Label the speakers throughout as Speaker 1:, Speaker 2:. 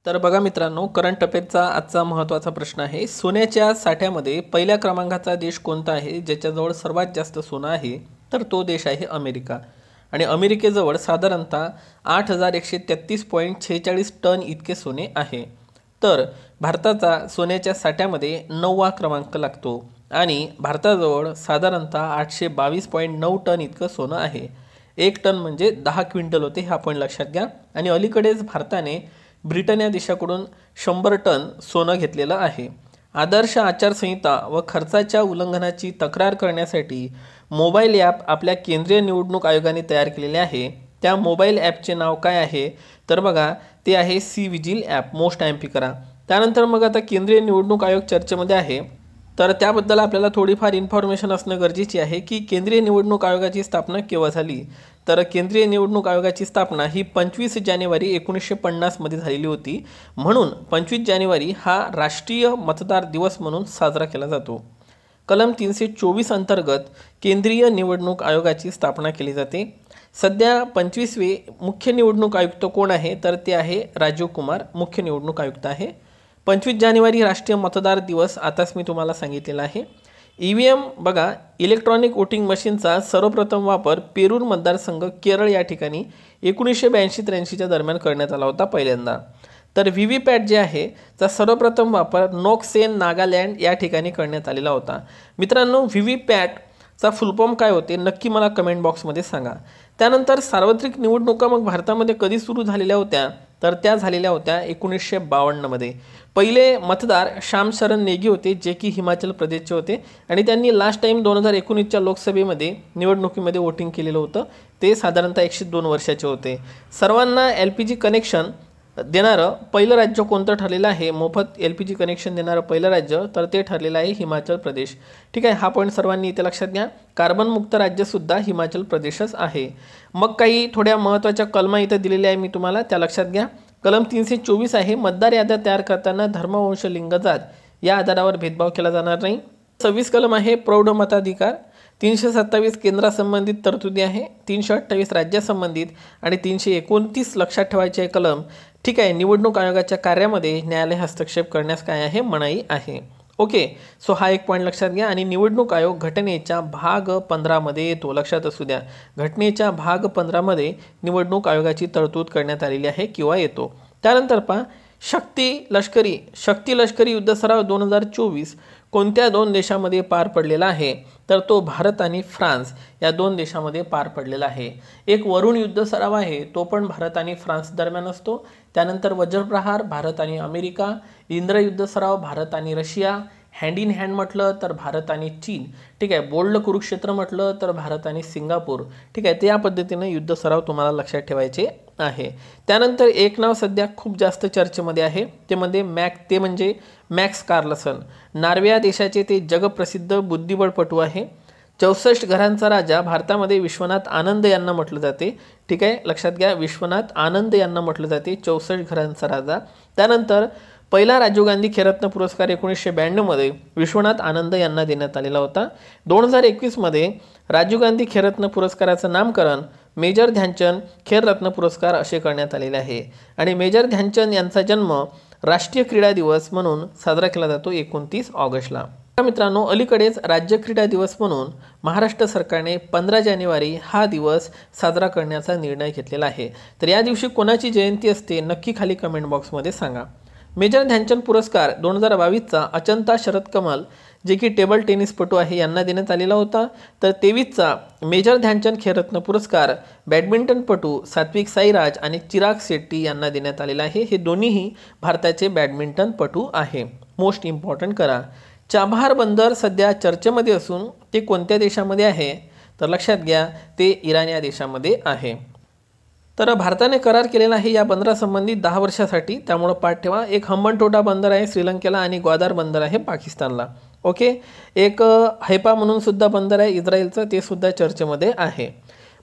Speaker 1: तर बघा मित्रांनो, करंट अफेअरचा आजचा महत्त्वाचा प्रश्न आहे. सोन्याच्या साठ्यामध्ये पहिल्या क्रमांकाचा देश कोणता आहे ज्याच्याजवळ सर्वात जास्त सोनं आहे? तर तो देश आहे अमेरिका. आणि अमेरिकेजवळ साधारणतः 8,133.46 टन इतके सोने आहे. तर भारताचा सोन्याच्या साठ्यामध्ये 9वा क्रमांक लागतो आणि भारताजवळ साधारणतः 822.9 टन इतकं सोनं आहे. 1 टन म्हणजे 10 क्विंटल होते, हे आपण लक्षात घ्या. आणि अलीकडेच भारताने ब्रिटन या देशाकडून 100 टन सोनं घेतलेलं आहे. आदर्श आचारसंहिता व खर्चाच्या उल्लंघनाची तक्रार करण्यासाठी मोबाईल ॲप आपल्या केंद्रीय निवडणूक आयोगाने तयार केलेले आहे. त्या मोबाईल ॲपचे नाव काय आहे? तर बघा, ते आहे सी विजिल ॲप. मोस्ट एम पी करा. त्यानंतर मग आता केंद्रीय निवडणूक आयोग चर्चेमध्ये आहे, तर त्याबद्दल आपल्याला थोडीफार इन्फॉर्मेशन असणं गरजेची आहे की केंद्रीय निवडणूक आयोगाची स्थापना केव्हा झाली. तर केंद्रीय निवडणूक आयोगाची स्थापना ही 25 जानेवारी 1950 मध्ये झालेली होती. म्हणून 25 जानेवारी हा राष्ट्रीय मतदार दिवस म्हणून साजरा केला जातो. कलम 324 अंतर्गत केंद्रीय निवडणूक आयोगाची स्थापना केली जाते. सध्या 25वे मुख्य निवडणूक आयुक्त कोण आहे? तर ते आहे राजीव कुमार, मुख्य निवडणूक आयुक्त आहे. 25 जानेवारी राष्ट्रीय मतदार दिवस आताच मी तुम्हाला सांगितलेला आहे. EVM बघा, इलेक्ट्रॉनिक वोटिंग मशीनचा सर्वप्रथम वापर पेरूर मतदारसंघ केरळ या ठिकाणी 1982-83च्या दरम्यान करण्यात आला होता पहिल्यांदा. तर व्हीव्हीपॅट जे आहे त्याचा सर्वप्रथम वापर नोकसेन नागालँड या ठिकाणी करण्यात आलेला होता. मित्रांनो, व्हीव्हीपॅटचा फुलफॉर्म काय होते नक्की मला कमेंट बॉक्समध्ये सांगा. त्यानंतर सार्वत्रिक निवडणुका मग भारतामध्ये कधी सुरू झालेल्या होत्या? तर त्या झालेल्या होत्या 1952 मध्ये. पहिले मतदार श्याम शरण नेगी होते, जे की हिमाचल प्रदेशचे होते आणि त्यांनी लास्ट टाइम 2019च्या लोकसभेमध्ये निवडणुकीमध्ये वोटिंग केलेलं होतं. ते साधारणतः 102 वर्षाचे होते. सर्वांना LPG कनेक्शन देणारं पहिलं राज्य कोणतं ठरलेलं आहे? मोफत LPG कनेक्शन देणारं पहिलं राज्य, तर ते ठरलेलं आहे हिमाचल प्रदेश. ठीक आहे, हा पॉईंट सर्वांनी इथे लक्षात घ्या. कार्बनमुक्त राज्यसुद्धा हिमाचल प्रदेशच आहे. मग काही थोड्या महत्त्वाच्या कलमा इथं दिलेल्या आहे मी तुम्हाला, त्या लक्षात घ्या. कलम 324 आहे, मतदार याद्या तयार करताना धर्म, वंश, लिंग, जात या आधारावर भेदभाव केला जाणार नाही. 26 कलम आहे प्रौढ मताधिकार. 327 केंद्रासंबंधित तरतुदी आहे. 328 राज्यासंबंधित आणि 329 लक्षात ठेवायचे आहे कलम. ठीक आहे, निवडणूक आयोगाच्या कार्यामध्ये न्यायालय हस्तक्षेप करण्यास काय आहे? मनाई आहे. ओके, सो हा एक पॉईंट लक्षात घ्या. आणि निवडणूक आयोग घटनेच्या भाग 15 मध्ये येतो, लक्षात असू द्या. घटनेच्या भाग 15 मध्ये निवडणूक आयोगाची तरतूद करण्यात आलेली आहे किंवा येतो. त्यानंतर पहा, शक्ती लष्करी युद्ध सराव 2024 कोणत्या दोन देशामध्ये पार पडलेला आहे? तर तो भारत आणि फ्रान्स या दोन देशामध्ये पार पडलेला आहे. एक वरुण युद्ध सराव आहे, तो पण भारत आणि फ्रान्स दरम्यान असतो. त्यानंतर वज्रप्रहार भारत आणि अमेरिका, इंद्र युद्ध सराव भारत आणि रशिया, हँड इन हँड म्हटलं तर भारत आणि चीन. ठीक आहे, बोल्ड कुरुक्षेत्र म्हटलं तर भारत आणि सिंगापूर. ठीक आहे, ते या पद्धतीने युद्ध सराव तुम्हाला लक्षात ठेवायचे आहे. त्यानंतर एक नाव सध्या खूप जास्त चर्चेमध्ये आहे, ते म्हणजे मॅक्स कार्लसन. नॉर्वे या देशाचे ते जगप्रसिद्ध बुद्धिबळपटू आहे. 64 घरांचा राजा भारतामध्ये विश्वनाथ आनंद यांना म्हटलं जाते. ठीक आहे, लक्षात घ्या, विश्वनाथ आनंद यांना म्हटलं जाते, 64 घरांचा राजा. त्यानंतर पहिला राजीव गांधी खेलरत्न पुरस्कार 1992 मध्ये विश्वनाथ आनंद यांना देण्यात आलेला होता. 2021 मध्ये राजीव गांधी खेलरत्न पुरस्काराचं नामकरण मेजर ध्यानचंद खेलरत्न पुरस्कार असे करण्यात आलेले आहे. आणि मेजर ध्यानचंद यांचा जन्म राष्ट्रीय क्रीडा दिवस म्हणून साजरा केला जातो 29 ऑगस्टला. मित्रांनो, अलीकडेच राज्य क्रीडा दिवस म्हणून महाराष्ट्र सरकारने 15 जानेवारी हा दिवस साजरा करण्याचा निर्णय घेतलेला आहे. तर या दिवशी कोणाची जयंती असते नक्की खाली कमेंट बॉक्समध्ये सांगा. मेजर ध्यानचंद पुरस्कार 2022चा अचंता शरद कमल, जे की टेबल टेनिसपटू आहे, यांना देण्यात आलेला होता. तर 23चा मेजर ध्यानचंद खेलरत्न पुरस्कार बॅडमिंटनपटू सात्विक साईराज आणि चिराग शेट्टी यांना देण्यात आलेला आहे. हे दोन्हीही भारताचे बॅडमिंटनपटू आहे. मोस्ट इम्पॉर्टंट करा. चाबहार बंदर सध्या चर्चेमध्ये असून ते कोणत्या देशामध्ये आहे? तर लक्षात घ्या, ते इराण या देशामध्ये आहे. तर भारताने करार केलेला आहे या बंदरासंबंधी 10 वर्षासाठी, त्यामुळे पाठ ठेवा. एक हंबनटोटा बंदर आहे श्रीलंकेला आणि ग्वादार बंदर आहे पाकिस्तानला. ओके, एक हैफा म्हणून सुद्धा बंदर आहे इस्रायलचं, ते सुद्धा चर्चेमध्ये आहे.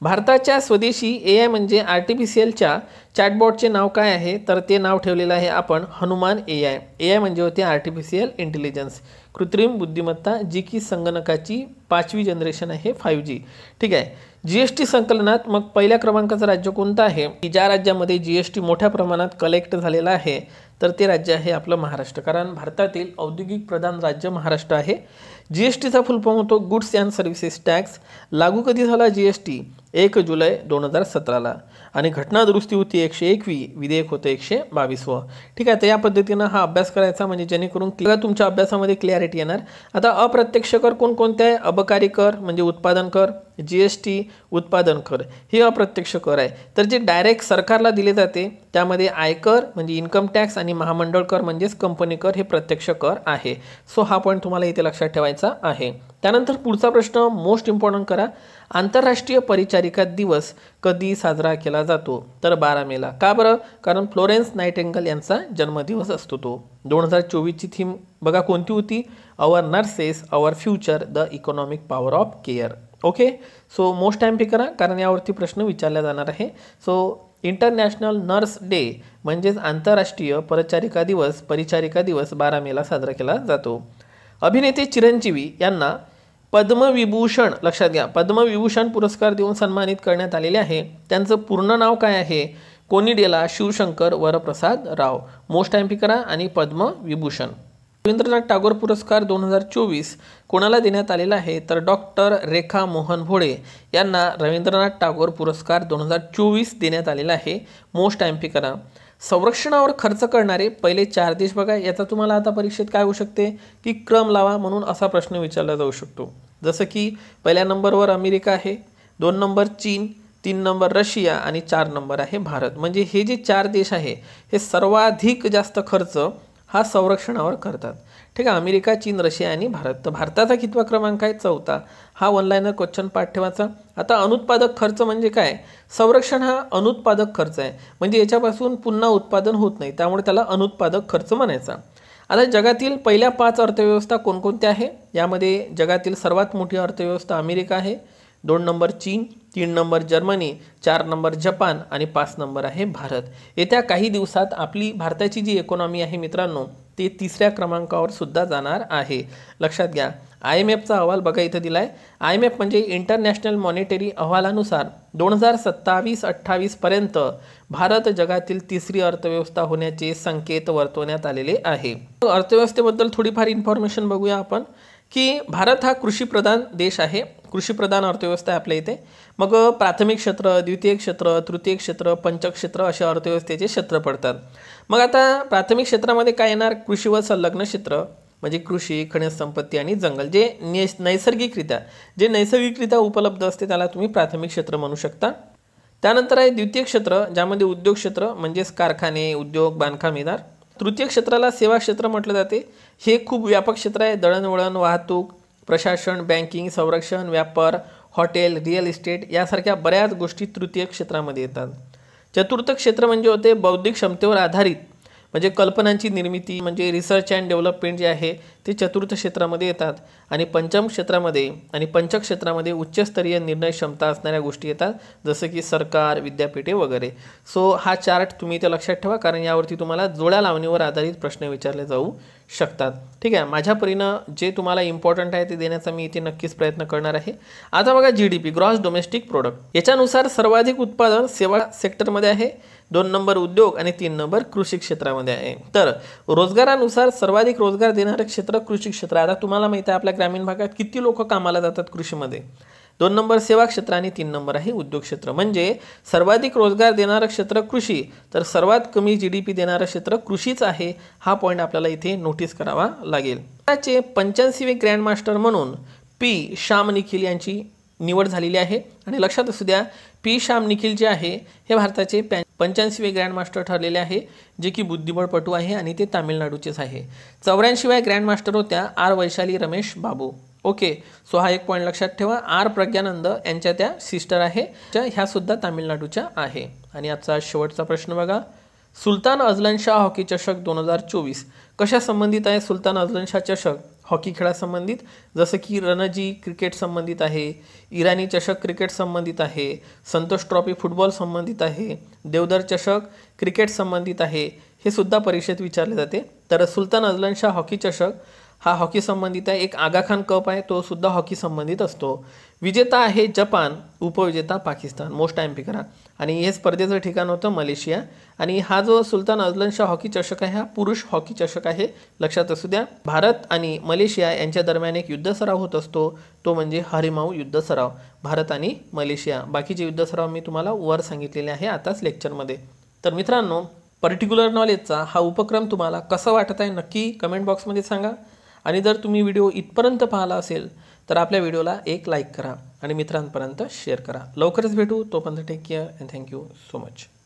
Speaker 1: भारताच्या स्वदेशी AI म्हणजे आर्टिफिशियलच्या चॅटबॉटचे नाव काय आहे? तर ते नाव ठेवलेलं आहे आपण हनुमान AI. AI म्हणजे होते आर्टिफिशियल इंटेलिजन्स. कृत्रिम बुद्धिमत्ता, जी की संगणकाची 5वी जनरेशन आहे 5G. ठीक आहे. GST संकलनात मग पहिल्या क्रमांकाचं राज्य कोणतं आहे, की ज्या राज्यामध्ये GST मोठ्या प्रमाणात कलेक्ट झालेला आहे तर ते राज्य आहे आपलं महाराष्ट्र. कारण भारतातील औद्योगिक प्रधान राज्य महाराष्ट्र आहे. GSTचा फुल फॉर्म होतो गुड्स अँड सर्व्हिसेस टॅक्स. लागू कधी झाला GST? 1 जुलै 2017ला. आणि घटना दुरुस्ती होती 101वी, विधेयक होतं 122वं. ठीक आहे. तर या पद्धतीनं हा अभ्यास करायचा, म्हणजे जेणेकरून तुमच्या अभ्यासामध्ये क्लॅरिटी येणार. आता अप्रत्यक्ष कर कोणकोणते आहे? अबकारी कर म्हणजे उत्पादन कर, GST उत्पादन कर हे अप्रत्यक्ष कर आहे. तर जे डायरेक्ट सरकारला दिले जाते त्यामध्ये आयकर म्हणजे इन्कम टॅक्स आणि महामंडळ कर म्हणजेच कंपनी कर हे प्रत्यक्ष कर आहे. सो हा पॉईंट तुम्हाला इथे लक्षात ठेवायचा आहे. त्यानंतर पुढचा प्रश्न मोस्ट इम्पॉर्टंट करा. आंतरराष्ट्रीय परिचारिका दिवस कधी साजरा केला जातो? तर 12 मेला. का बरं? कारण फ्लोरेन्स नाइटिंगेल यांचा जन्मदिवस असतो तो. 2024ची थीम बघा कोणती होती? Our nurses our future the economic power of care. Okay. So most time पे करा कारण यावरती प्रश्न विचारला जाणार आहे. सो इंटरनॅशनल नर्स डे म्हणजेच आंतरराष्ट्रीय परिचारिका दिवस 12 मेला साजरा केला जातो. अभिनेते चिरंजीवी यांना पद्मविभूषण, लक्षात घ्या, पद्मविभूषण पुरस्कार देऊन सन्मानित करण्यात आलेले आहे. त्यांचं पूर्ण नाव काय आहे? कोनिडेला शिवशंकर वरप्रसाद राव. मोस्ट टाइम पे करा. आणि पद्मविभूषण. रवींद्रनाथ टागोर पुरस्कार 2024 कोणाला देण्यात आलेला आहे? तर डॉक्टर रेखा मोहन भोळे यांना रवींद्रनाथ टागोर पुरस्कार 2024 देण्यात आलेला आहे. मोस्ट टाइम पे करा. संरक्षणावर खर्च करणारे पहिले 4 देश बघा. याचा तुम्हाला आता परीक्षेत काय होऊ शकते की क्रम लावा म्हणून असा प्रश्न विचारला जाऊ शकतो. जसं की पहिल्या नंबरवर अमेरिका आहे, 2 नंबर चीन, 3 नंबर रशिया आणि 4 नंबर आहे भारत. म्हणजे हे जे 4 देश आहे हे सर्वाधिक जास्त खर्च हा संरक्षणावर करतात. ठीक आहे. अमेरिका, चीन, रशिया आणि भारत. तर भारताचा कितवा क्रमांक आहे? 4था. हा ऑनलाईनर क्वेश्चन पाठ ठेवायचा. आता अनुत्पादक खर्च म्हणजे काय? संरक्षण हा अनुत्पादक खर्च आहे, म्हणजे याच्यापासून पुन्हा उत्पादन होत नाही, त्यामुळे त्याला अनुत्पादक खर्च म्हणायचा. आता जगातील पहिल्या 5 अर्थव्यवस्था कोणकोणत्या आहे? यामध्ये जगातील सर्वात मोठी अर्थव्यवस्था अमेरिका आहे, 2 नंबर चीन, 3 नंबर जर्मनी, 4 नंबर जपान आणि 5 नंबर आहे भारत. येत्या काही दिवसात आपली भारताची जी इकॉनॉमी आहे मित्रांनो ते 3ऱ्या क्रमांकावर सुद्धा जाणार आहे. लक्षात घ्या. IMFचा अहवाल बघा इथं दिलाय. IMF म्हणजे इंटरनॅशनल मॉनिटरी अहवालानुसार 2027-28 पर्यंत भारत जगातील 3री अर्थव्यवस्था होण्याचे संकेत वर्तवण्यात आलेले आहे. अर्थव्यवस्थेबद्दल थोडीफार इन्फॉर्मेशन बघूया आपण की भारत हा कृषीप्रधान देश आहे, कृषीप्रधान अर्थव्यवस्था आहे आपल्या इथे. मग प्राथमिक क्षेत्र, द्वितीय क्षेत्र, तृतीय क्षेत्र, पंचक क्षेत्र अशा अर्थव्यवस्थेचे क्षेत्र पडतात. मग आता प्राथमिक क्षेत्रामध्ये काय येणार? कृषी व संलग्न क्षेत्र म्हणजे कृषी, खनिज संपत्ती आणि जंगल, जे नैसर्गिकरित्या उपलब्ध असते त्याला तुम्ही प्राथमिक क्षेत्र म्हणू शकता. त्यानंतर आहे द्वितीय क्षेत्र, ज्यामध्ये उद्योग क्षेत्र म्हणजेच कारखाने, उद्योग, बांधकाम येणार. तृतीय क्षेत्राला सेवा क्षेत्र म्हटलं जाते. हे खूप व्यापक क्षेत्र आहे. दळणवळण, वाहतूक, प्रशासन, बँकिंग, संरक्षण, व्यापार, हॉटेल, रिअल इस्टेट यासारख्या बऱ्याच गोष्टी तृतीय क्षेत्रामध्ये येतात. चतुर्थ क्षेत्र म्हणजे होते बौद्धिक क्षमतेवर आधारित म्हणजे कल्पनांची निर्मिती म्हणजे रिसर्च अँड डेव्हलपमेंट जे आहे ते चतुर्थ क्षेत्रामध्ये येतात. आणि पंचम क्षेत्रामध्ये आणि पंचक क्षेत्रामध्ये उच्चस्तरीय निर्णय क्षमता असणाऱ्या गोष्टी येतात, जसं की सरकार, विद्यापीठे वगैरे. सो हा चार्ट तुम्ही इथे लक्षात ठेवा कारण यावरती तुम्हाला जोड्या लावणीवर आधारित प्रश्न विचारले जाऊ शकतात. ठीक आहे. माझ्या परीनं जे तुम्हाला इम्पॉर्टंट आहे ते देण्याचा मी इथे नक्कीच प्रयत्न करणार आहे. आता बघा GDP ग्रॉस डोमेस्टिक प्रोडक्ट, याच्यानुसार सर्वाधिक उत्पादन सेवा सेक्टरमध्ये आहे, 2 नंबर उद्योग आणि 3 नंबर कृषी क्षेत्रामध्ये आहे. तर रोजगारानुसार सर्वाधिक रोजगार देणारे क्षेत्र कृषी क्षेत्र. आता तुम्हाला माहिती आहे आपल्या ग्रामीण भागात किती लोक कामाला जातात कृषीमध्ये? 2 नंबर सेवा क्षेत्र आणि 3 नंबर आहे उद्योग क्षेत्र. म्हणजे सर्वाधिक रोजगार देणारं क्षेत्र कृषी, तर सर्वात कमी GDP देणारं क्षेत्र कृषीच आहे. हा पॉईंट आपल्याला इथे नोटीस करावा लागेल. त्याचे 85वे ग्रँडमास्टर म्हणून P श्याम निखिल यांची निवड झालेली आहे. आणि लक्षात असू द्या P श्याम निखिल जे आहे हे भारताचे 85वे ग्रँडमास्टर ठरलेले आहे, जे की बुद्धिबळपटू आहे आणि ते तामिळनाडूचेच आहे. 84व्या ग्रँडमास्टर होत्या R वैशाली रमेश बाबू. ओके. सो हा एक पॉईंट लक्षात ठेवा. R प्रज्ञानंद यांच्या त्या सिस्टर आहे, ह्या सुद्धा तामिळनाडूच्या आहे. आणि आजचा शेवटचा प्रश्न बघा. सुलतान अझलन शाह हॉकी चषक 2024 कशा संबंधित आहे? सुलतान अझलन शाह चषक हॉकी खेळासंबंधित, जसं की रणजी क्रिकेट संबंधित आहे, इराणी चषक क्रिकेट संबंधित आहे, संतोष ट्रॉफी फुटबॉल संबंधित आहे, देवधर चषक क्रिकेट संबंधित आहे. हे सुद्धा परीक्षेत विचारले जाते. तर सुलतान अझलन शाह हॉकी चषक हा हॉकी संबंधित आहे. एक आगा खान कप आहे, तो सुद्धा हॉकी संबंधित असतो. विजेता आहे जपान, उपविजेता पाकिस्तान. मोस्ट टाइम करा. आणि हे स्पर्धेचं ठिकाण होतं मलेशिया. आणि हा जो सुलतान अझलन शाह हॉकी चषक आहे, हा पुरुष हॉकी चषक आहे, लक्षात असू द्या. भारत आणि मलेशिया यांच्या दरम्यान एक युद्ध सराव होत असतो, तो म्हणजे हरिमाऊ युद्ध सराव. भारत आणि मलेशिया. बाकीचे युद्ध सराव मी तुम्हाला वर सांगितलेले आहे आताच लेक्चरमध्ये. तर मित्रांनो, पर्टिक्युलर नॉलेजचा हा उपक्रम तुम्हाला कसा वाटत आहे नक्की कमेंट बॉक्समध्ये सांगा. आणि जर तुम्ही व्हिडिओ इथपर्यंत पाहिला असेल तर आपल्या व्हिडिओला एक लाईक करा आणि मित्रांपर्यंत शेअर करा. लवकरच भेटू. तोपर्यंत take care and thank you so much.